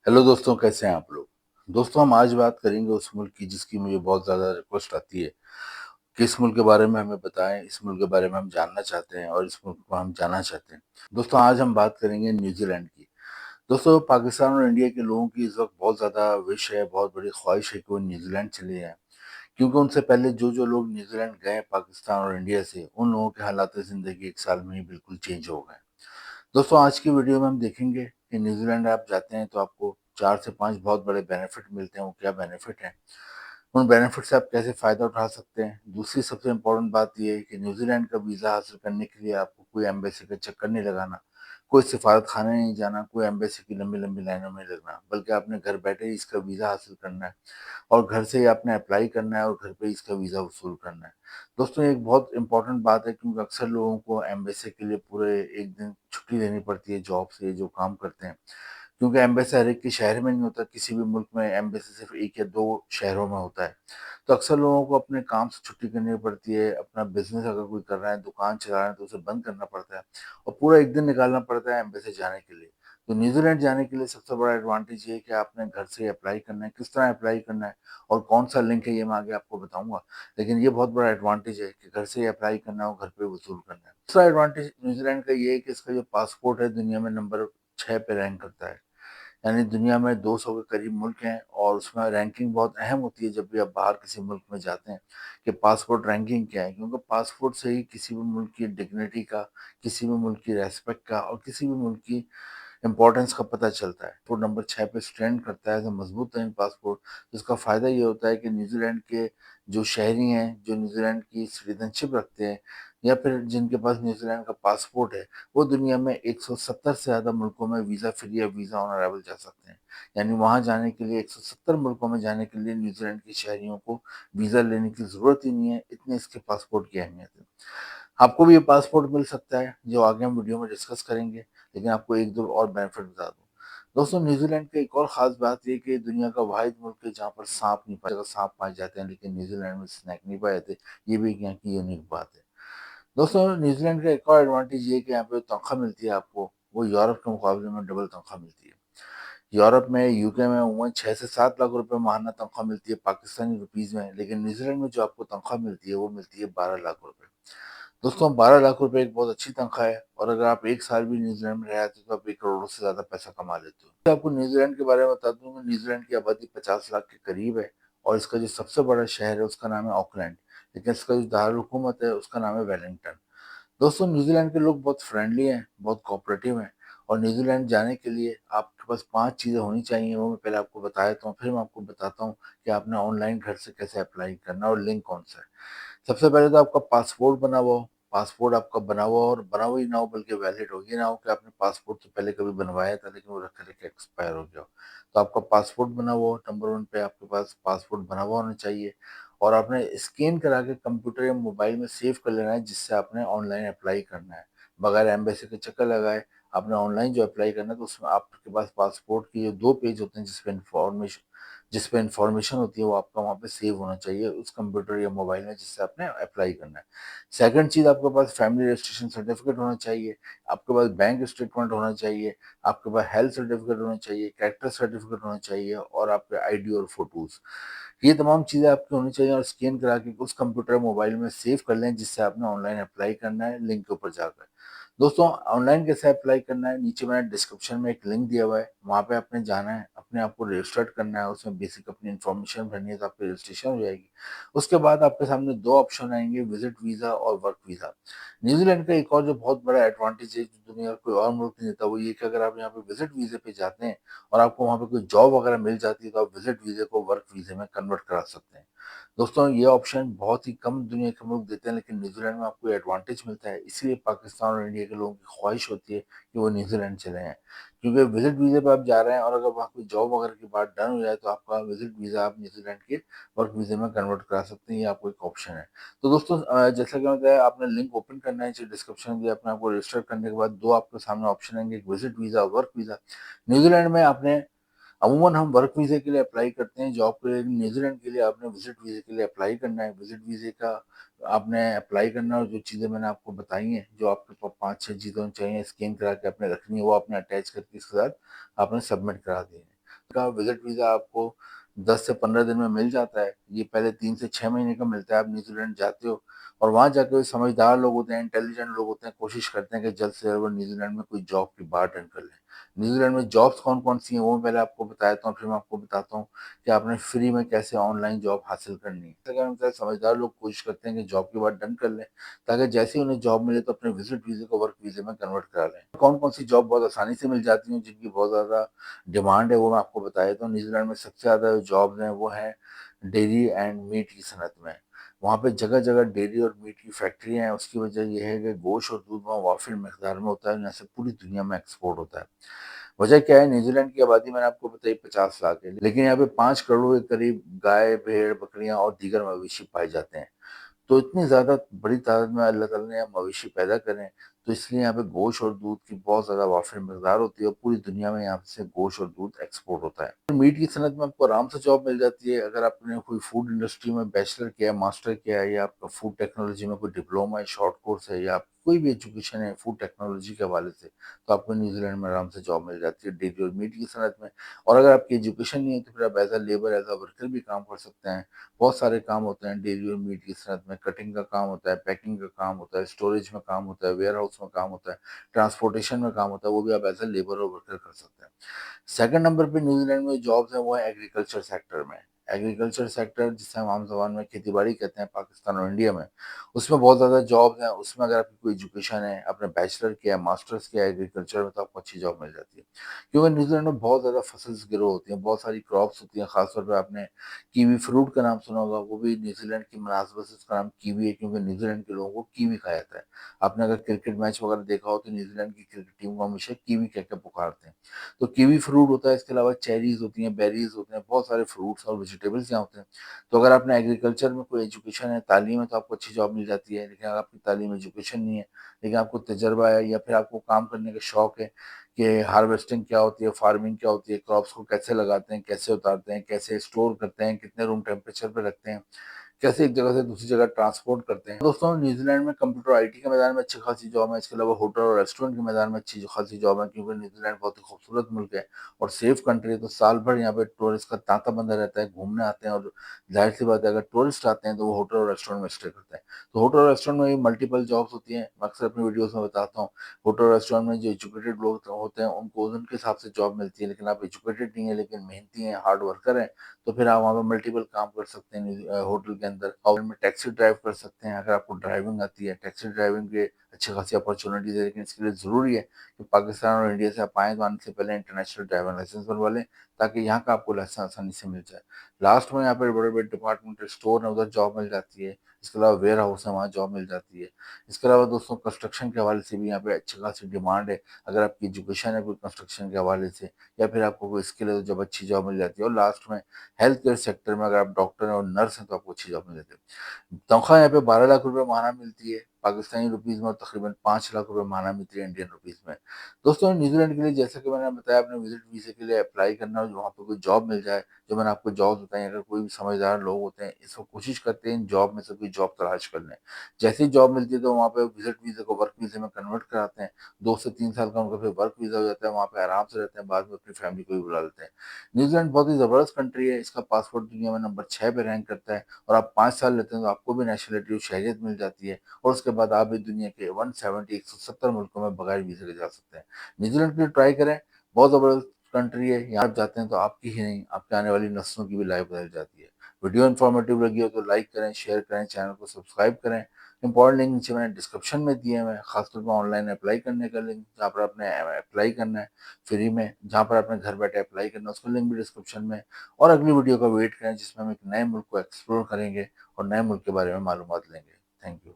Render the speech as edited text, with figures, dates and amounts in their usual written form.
Hello दोस्तों, कैसे हैं आप लोग। दोस्तों, हम आज बात करेंगे उस मुल्क की जिसकी मुझे बहुत ज़्यादा रिक्वेस्ट आती है कि इस मुल्क के बारे में हमें बताएं, इस मुल्क के बारे में हम जानना चाहते हैं और इस मुल्क को हम जाना चाहते हैं। दोस्तों, आज हम बात करेंगे न्यूजीलैंड की। दोस्तों, पाकिस्तान और इंडिया के लोगों की इस वक्त बहुत ज़्यादा विश है, बहुत बड़ी ख्वाहिश है कि वो न्यूजीलैंड चले जाएं, क्योंकि उनसे पहले जो जो लोग न्यूजीलैंड गए पाकिस्तान और इंडिया से, उन लोगों के हालात ज़िंदगी एक साल में ही बिल्कुल चेंज हो गए। दोस्तों, आज की वीडियो में हम देखेंगे कि न्यूजीलैंड आप जाते हैं तो आपको 4 से 5 बहुत बड़े बेनिफिट मिलते हैं। वो क्या बेनिफिट हैं, उन बेनिफिट से आप कैसे फ़ायदा उठा सकते हैं। दूसरी सबसे इम्पोर्टेंट बात ये है कि न्यूजीलैंड का वीज़ा हासिल करने के लिए आपको कोई एम्बेसी का चक्कर नहीं लगाना, कोई सिफारत खाने नहीं जाना, कोई एम्बेसी की लंबी लंबी लाइनों में नहीं लगना, बल्कि आपने घर बैठे ही इसका वीज़ा हासिल करना है और घर से ही आपने अप्लाई करना है और घर पे ही इसका वीज़ा वसूल करना है। दोस्तों, ये एक बहुत इंपॉर्टेंट बात है, क्योंकि अक्सर लोगों को एम्बेसी के लिए पूरे एक दिन छुट्टी लेनी पड़ती है जॉब से जो काम करते हैं, क्योंकि एम्बेसी हर एक के शहर में नहीं होता। किसी भी मुल्क में एम्बेसी सिर्फ 1 या 2 शहरों में होता है। तो अक्सर लोगों को अपने काम से छुट्टी करनी पड़ती है। अपना बिजनेस अगर कोई कर रहा है, दुकान चला रहा है, तो उसे बंद करना पड़ता है और पूरा एक दिन निकालना पड़ता है एम्बेसी जाने के लिए। तो न्यूजीलैंड जाने के लिए सबसे बड़ा एडवांटेज ये है कि आपने घर से ही अप्लाई करना है। किस तरह अप्लाई करना है और कौन सा लिंक है, ये मैं आगे आपको बताऊंगा। लेकिन ये बहुत बड़ा एडवांटेज है कि घर से ही अप्लाई करना है और घर पे वसूल करना है। दूसरा एडवांटेज न्यूजीलैंड का ये है कि इसका जो पासपोर्ट है दुनिया में नंबर 6 पे रैंक करता है। यानी दुनिया में 200 के करीब मुल्क हैं और उसमें रैंकिंग बहुत अहम होती है जब भी आप बाहर किसी मुल्क में जाते हैं कि पासपोर्ट रैंकिंग क्या है, क्योंकि पासपोर्ट से ही किसी भी मुल्क की डिग्निटी का, किसी भी मुल्क की रेस्पेक्ट का और किसी भी मुल्क की इम्पोर्टेंस का पता चलता है। तो नंबर 6 पे स्टैंड करता है एज मजबूत तरीन पासपोर्ट। जिसका फ़ायदा ये होता है कि न्यूजीलैंड के जो शहरी हैं, जो न्यूजीलैंड की सिटीजनशिप रखते हैं या फिर जिनके पास न्यूजीलैंड का पासपोर्ट है, वो दुनिया में 170 से ज़्यादा मुल्कों में वीज़ा फ्री या वीज़ा ऑन अराइवल जा सकते हैं। यानी वहाँ जाने के लिए 170 मुल्कों में जाने के लिए न्यूजीलैंड के शहरियों को वीज़ा लेने की ज़रूरत ही नहीं है, इतनी इसके पासपोर्ट की अहमियत है। आपको भी ये पासपोर्ट मिल सकता है, जो आगे हम वीडियो में डिस्कस करेंगे। लेकिन आपको 1-2 और बेनिफिट बता दूँ। दोस्तों, न्यूजीलैंड की एक और ख़ास बात ये है कि दुनिया का वाहिद मुल्क है जहाँ पर सांप पाए जाते हैं, लेकिन न्यूजीलैंड में स्नेक नहीं पाए जाते। ये भी एक यहाँ की यूनिक बात है। दोस्तों, न्यूजीलैंड का एक और एडवांटेज ये है कि यहाँ पे तनख्वाह मिलती है आपको, वो यूरोप के मुकाबले में डबल तनख्वाह मिलती है। यूरोप में, यूके में उमूमन 6 से 7 लाख रुपए माहाना तनख्वाह मिलती है पाकिस्तानी रुपीज़ में, लेकिन न्यूजीलैंड में जो आपको तनख्वाह मिलती है वो मिलती है 12 लाख रुपए। दोस्तों, 12 लाख रुपए एक बहुत अच्छी तनख्वाह है और अगर आप एक साल भी न्यूजीलैंड में रह आते हो तो आप 1 करोड़ से ज़्यादा पैसा कमा लेते हो। तो आपको न्यूजीलैंड के बारे में बता दूं कि न्यूजीलैंड की आबादी 50 लाख के करीब है और इसका जो सबसे बड़ा शहर है उसका नाम है ऑकलैंड, लेकिन इसका जो दारुल हुकूमत है उसका नाम है वेलिंगटन। दोस्तों, न्यूजीलैंड के लोग बहुत फ्रेंडली हैं, बहुत कोऑपरेटिव हैं और न्यूजीलैंड जाने के लिए आपके पास 5 चीज़ें होनी चाहिए, वो मैं पहले आपको बता देता हूँ, फिर मैं आपको बताता हूँ कि आपने ऑनलाइन घर से कैसे अप्लाई करना है और लिंक कौन-सा है। सबसे पहले तो आपका पासपोर्ट बना हुआ हो। पासपोर्ट आपका बना हुआ हो और बना हुआ ही ना हो बल्कि वैलिड हो। ये ना हो कि आपने पासपोर्ट तो पहले कभी बनवाया था लेकिन वो रखे-रखे एक्सपायर हो गया हो। तो आपका पासपोर्ट बना हुआ हो, नंबर 1 पे आपके पास पासपोर्ट बना हुआ होना चाहिए और आपने स्कैन करा के कंप्यूटर या मोबाइल में सेव कर लेना है जिससे आपने ऑनलाइन अप्लाई करना है। बगैर एम्बेसी के चक्कर लगाए आपने ऑनलाइन जो अप्लाई करना है तो उसमें आपके पास पासपोर्ट के जो 2 पेज होते हैं जिस पे इंफॉर्मेशन होती है वो आपका वहाँ पे सेव होना चाहिए उस कंप्यूटर या मोबाइल में जिससे आपने अप्लाई करना है। सेकंड चीज़, आपके पास फैमिली रजिस्ट्रेशन सर्टिफिकेट होना चाहिए, आपके पास बैंक स्टेटमेंट होना चाहिए, आपके पास हेल्थ सर्टिफिकेट होना चाहिए, कैरेक्टर सर्टिफिकेट होना चाहिए और आपके आईडी और फोटोज़। ये तमाम चीज़ें आपकी होनी चाहिए और स्कैन करा के उस कंप्यूटर मोबाइल में सेव कर लें जिससे आपने ऑनलाइन अप्लाई करना है लिंक के ऊपर जाकर। दोस्तों, ऑनलाइन कैसे अप्लाई करना है, नीचे मैंने डिस्क्रिप्शन में एक लिंक दिया हुआ है, वहाँ पे आपने जाना है, अपने आप को रजिस्टर्ड करना है, उसमें बेसिक अपनी इन्फॉर्मेशन भरनी है तो आपकी रजिस्ट्रेशन हो जाएगी। उसके बाद आपके सामने 2 ऑप्शन आएंगे, विजिट वीज़ा और वर्क वीज़ा। न्यूजीलैंड का एक और जो बहुत बड़ा एडवांटेज है जो दुनिया का कोई और मुल्क नहीं देता, वो ये कि अगर आप यहाँ पे विजिट वीज़े पे जाते हैं और आपको वहाँ पे कोई जॉब वगैरह मिल जाती है तो आप विजिट वीज़े को वर्क वीज़े में कन्वर्ट करा सकते हैं। दोस्तों, ये ऑप्शन बहुत ही कम दुनिया के मुल्क देते हैं, लेकिन न्यूजीलैंड में आपको एडवांटेज मिलता है, इसलिए पाकिस्तान और इंडिया के लोगों की ख्वाहिश होती है कि वो न्यूजीलैंड चले जाएँ। क्योंकि विजिट वीज़े पे आप जा रहे हैं और अगर वहाँ कोई जॉब वगैरह की बात डन हो जाए तो आपका विजिट वीज़ा आप न्यूजीलैंड के वर्क वीज़े में कन्वर्ट करा सकते हैं, ये आपको एक ऑप्शन है। तो दोस्तों, जैसा कि मैंने बताया, आपने लिंक ओपन करना है, जो डिस्क्रिप्शन दिया, अपने आप को रजिस्टर करने के बाद 2 आपके सामने ऑप्शन आएँगे, एक विजिट वीज़ा और वर्क वीज़ा। न्यूजीलैंड में आपने अमूमन हम वर्क वीज़े के लिए अप्लाई करते हैं जॉब के लिए, न्यूजीलैंड के लिए आपने विजिट वीज़े के लिए अप्लाई करना है। विजिट वीज़े का आपने अप्लाई करना है और जो चीज़ें मैंने आपको बताई हैं, जो आपके पास 5-6 चीज़ें होनी चाहिए, स्कैन करा के आपने रखनी है, वो आपने अटैच करके इसके साथ आपने सबमिट करा देनी है। का विज़िट वीज़ा आपको 10 से 15 दिन में मिल जाता है। ये पहले 3 से 6 महीने का मिलता है, आप न्यूज़ीलैंड जाते हो और वहाँ जाके समझदार लोग होते हैं, इंटेलिजेंट लोग होते हैं, कोशिश करते हैं कि जल्द से जल्द वो न्यूज़ीलैंड में कोई जॉब की बात डन कर लें। न्यूज़ीलैंड में जॉब्स कौन-कौन सी हैं, वो मैं पहले आपको बता देता हूँ, फिर मैं आपको बताता हूँ कि आपने फ्री में कैसे ऑनलाइन जॉब हासिल करनी है। अगर समझदार लोग कोशिश करते हैं कि जॉब की बात डन कर लें, ताकि जैसे ही उन्हें जॉब मिले तो अपने विज़िट वीज़े को वर्क वीज़े में कन्वर्ट करा लें। कौन-कौन सी जॉब बहुत आसानी से मिल जाती हैं, जिनकी बहुत ज़्यादा डिमांड है, वो मैं आपको बता देता हूँ। न्यूज़ीलैंड में सबसे ज़्यादा जो जॉब्स हैं वो हैं डेयरी एंड मीट की सनत में। वहाँ पे जगह-जगह डेयरी और मीट की फैक्ट्रियाँ हैं, उसकी वजह ये है कि गोश्त और दूध वहाँ वाफ़िर मिकदार में होता है, यहाँ से पूरी दुनिया में एक्सपोर्ट होता है। वजह क्या है, न्यूज़ीलैंड की आबादी मैंने आपको बताई 50 लाख है, लेकिन यहाँ पे 5 करोड़ के करीब गाय, भेड़, बकरियाँ और दीगर मवेशी पाए जाते हैं। तो इतनी ज़्यादा बड़ी तादाद में अल्लाह ताला ने यहाँ मवेशी पैदा करे हैं, तो इसलिए यहाँ पे गोश्त और दूध की बहुत ज़्यादा वाफ़िर मकदार होती है और पूरी दुनिया में यहाँ से गोश्त और दूध एक्सपोर्ट होता है। मीट की सनत में आपको आराम से जॉब मिल जाती है, अगर आपने कोई फूड इंडस्ट्री में बैचलर किया है, मास्टर किया है या आपका फूड टेक्नोलॉजी में कोई डिप्लोमा है, शॉर्ट कोर्स है या आप कोई भी एजुकेशन है फूड टेक्नोलॉजी के हवाले से, तो आपको न्यूज़ीलैंड में आराम से जॉब मिल जाती है डेयरी और मीट की सनत में। और अगर आपकी एजुकेशन नहीं है, तो फिर आप as a labour, as a worker भी काम कर सकते हैं। बहुत सारे काम होते हैं डेयरी और मीट की सनत में, कटिंग का काम होता है, पैकिंग का काम होता है, स्टोरेज में काम होता है, वेयर हाउस में काम होता है, ट्रांसपोर्टेशन में काम होता है, वो भी आप एज़ अ लेबर और वर्कर कर सकते हैं। सेकंड नंबर पे न्यूज़ीलैंड में जॉब्स हैं वो है एग्रीकल्चर सेक्टर में। एग्रीकल्चर सेक्टर जिसे हम आम ज़बान में खेती-बाड़ी कहते हैं पाकिस्तान और इंडिया में, उसमें बहुत ज़्यादा जॉब्स हैं। उसमें अगर आपकी कोई एजुकेशन है, आपने बैचलर किया है, मास्टर्स किया है एग्रीकल्चर में, तो आपको अच्छी जॉब मिल जाती है। क्योंकि न्यूज़ीलैंड में बहुत ज़्यादा फसल्स ग्रो होती हैं, बहुत सारी क्रॉप्स होती हैं, ख़ास तौर पे आपने कीवी फ्रूट का नाम सुना होगा, वो भी न्यूज़ीलैंड की मुनासिबत से उसका नाम कीवी है, क्योंकि न्यूज़ीलैंड के लोगों को कीवी खाया जाता है। आपने अगर क्रिकेट मैच वगैरह देखा हो तो न्यूज़ीलैंड की क्रिकेट टीम को हमेशा कीवी कह के पुकारते हैं। तो कीवी फ्रूट होता है, इसके अलावा चेरीज़ होती हैं, बेरीज़ होते हैं, बहुत सारे फ्रूट्स और वेजिटेबल्स यहाँ होते हैं। तो अगर आपने एग्रीकल्चर में कोई एजुकेशन है, तालीम है, तो आपको अच्छी जॉब मिल जाती है। लेकिन अगर आपकी तालीम एजुकेशन नहीं है, लेकिन आपको तजुर्बा है या फिर आपको काम करने का शौक है कि हार्वेस्टिंग क्या होती है, फार्मिंग क्या होती है, क्रॉप्स को कैसे लगाते हैं, कैसे उतारते हैं, कैसे स्टोर करते हैं, कितने रूम टेम्परेचर पे रखते हैं, कैसे एक जगह से दूसरी जगह ट्रांसपोर्ट करते हैं। दोस्तों, न्यूज़ीलैंड में कंप्यूटर आईटी के मैदान में अच्छी खासी जॉब है, इसके अलावा होटल और रेस्टोरेंट के मैदान में अच्छी खासी जॉब है, क्योंकि न्यूज़ीलैंड बहुत ही खूबसूरत मुल्क है और सेफ कंट्री है, तो साल भर यहाँ पे टूरिस्ट का तांता बंधा रहता है, घूमने आते हैं और ज़ाहिर-सी बात है अगर टूरिस्ट आते हैं तो वो होटल और रेस्टोरेंट में स्टे करते हैं। तो होटल और रेस्टोरेंट में भी मल्टीपल जॉब्स होती हैं, मैं अक्सर अपनी वीडियोज़ में बताता हूँ। होटल और रेस्टोरेंट में जो एजुकेटेड लोग होते हैं उनको उनके हिसाब से जॉब मिलती है, लेकिन आप एजुकेटेड नहीं है लेकिन मेहनती हैं, हार्ड वर्कर हैं, तो फिर आप वहाँ पे मल्टीपल काम कर सकते हैं होटल के अंदर और में टैक्सी ड्राइव कर सकते हैं। अगर आपको ड्राइविंग आती है, टैक्सी ड्राइविंग के अच्छी खासी अपॉर्चुनिटीज़ है, लेकिन इसके लिए ज़रूरी है कि पाकिस्तान और इंडिया से आप आएँ तो आने से पहले इंटरनेशनल ड्राइविंग लाइसेंस बनवा लें, ताकि यहाँ का आपको लाइसेंस आसानी से मिल जाए। लास्ट में यहाँ पे बड़े-बड़े डिपार्टमेंटल स्टोर हैं, उधर जॉब मिल जाती है। इसके अलावा वेयर हाउस है, वहाँ जॉब मिल जाती है। इसके अलावा दोस्तों कंस्ट्रक्शन के हवाले से भी यहाँ पे अच्छी खासी डिमांड है। अगर आपकी एजुकेशन है कोई कंस्ट्रक्शन के हवाले से या फिर आपको कोई स्किल है, तो जब अच्छी जॉब मिल जाती है। और लास्ट में हेल्थ केयर सेक्टर में अगर आप डॉक्टर हैं और नर्स हैं, तो आपको अच्छी जॉब मिल जाती है। तनख्वाह यहाँ पे 12 लाख रुपए माह मिलती है, पाकिस्तानी रुपीज़ में, और तकरीबन 5 लाख रुपए माह मिलती है इंडियन रुपीज़ में। दोस्तों, न्यूज़ीलैंड के लिए जैसा कि मैंने बताया, अपने विज़िट वीज़े के लिए अप्लाई करना और वहाँ पे कोई जॉब मिल जाए, जो मैंने आपको जॉब्स बताई, अगर कोई भी समझदार लोग होते हैं, इसको कोशिश करते हैं इन जॉब में से कोई जॉब तलाश कर लें। जैसे ही जॉब मिलती है तो वहाँ पे विज़िट वीज़े को वर्क वीज़े में कन्वर्ट कराते हैं। 2 से 3 साल का उनका फिर वर्क वीज़ा हो जाता है, वहाँ पे आराम से रहते हैं, बाद में अपनी फैमिली को भी बुला लेते हैं। न्यूज़ीलैंड बहुत ही ज़बरदस्त कंट्री है, इसका पासपोर्ट दुनिया में नंबर 6 पे रैंक करता है और आप 5 साल लेते हैं तो आपको भी नेशनलिटी और शहरियत मिल जाती है और उसके बाद आप भी दुनिया के 170 मुल्कों में बगैर वीज़े के जा सकते हैं। न्यूज़ीलैंड के लिए ट्राई करें, बहुत ज़बरदस्त कंट्री है, यहाँ आप जाते हैं तो आपकी ही नहीं, आपके आने वाली नस्लों की भी लाइफ बदल जाती है। वीडियो इन्फॉर्मेटिव लगी हो तो लाइक करें, शेयर करें, चैनल को सब्सक्राइब करें। इम्पोर्टेंट लिंक नीचे मैंने डिस्क्रिप्शन में दिए हुए हैं, खासतौर पर ऑनलाइन अप्लाई करने का लिंक, जहाँ पर आपने अप्लाई करना है फ्री में, जहाँ पर आपने घर बैठे अप्लाई करना है, उसका लिंक भी डिस्क्रिप्शन में है। और अगली वीडियो का वेट करें जिसमें हम एक नए मुल्क को एक्सप्लोर करेंगे और नए मुल्क के बारे में मालूमात लेंगे। Thank you.